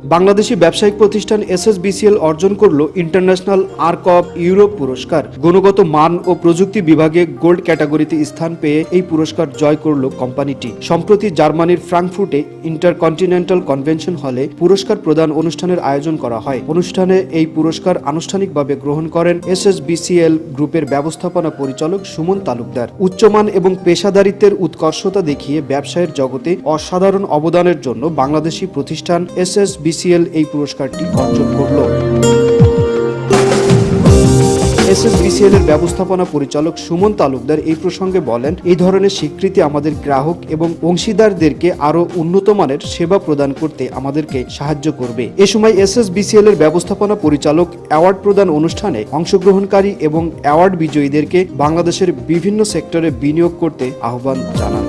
বাংলাদেশি ব্যবসায়িক প্রতিষ্ঠান এসএসবিসিএল অর্জন করল ইন্টারন্যাশনাল আর্ক অব ইউরোপ পুরস্কার। গুণগত মান ও প্রযুক্তি বিভাগে গোল্ড ক্যাটাগরিতে স্থান পেয়ে এই পুরস্কার জয় করল কোম্পানিটি। সম্প্রতি জার্মানির ফ্রাঙ্কফুর্টে ইন্টারকন্টিনেন্টাল কনভেনশন হলে পুরস্কার প্রদান অনুষ্ঠানের আয়োজন করা হয়। অনুষ্ঠানে এই পুরস্কার আনুষ্ঠানিকভাবে গ্রহণ করেন এসএসবিসিএল গ্রুপের ব্যবস্থাপনা পরিচালক সুমন তালুকদার। উচ্চমান এবং পেশাদারিত্বের উৎকর্ষতা দেখিয়ে ব্যবসায়ের জগতে অসাধারণ অবদানের জন্য বাংলাদেশি প্রতিষ্ঠান এসএসবিসিএল এই পুরস্কারটি অর্জন করল। এসএসবিসিএল এর ব্যবস্থাপনা পরিচালক সুমন তালুকদার এই প্রসঙ্গে বলেন, এই ধরনের স্বীকৃতি আমাদের গ্রাহক এবং অংশীদারদেরকে আরো উন্নত মানের সেবা প্রদান করতে আমাদেরকে সাহায্য করবে। এ সময় এসএসবিসিএল এর ব্যবস্থাপনা পরিচালক অ্যাওয়ার্ড প্রদান অনুষ্ঠানে অংশগ্রহণকারী এবং অ্যাওয়ার্ড বিজয়ীদেরকে বাংলাদেশের বিভিন্ন সেক্টরে বিনিয়োগ করতে আহ্বান জানান।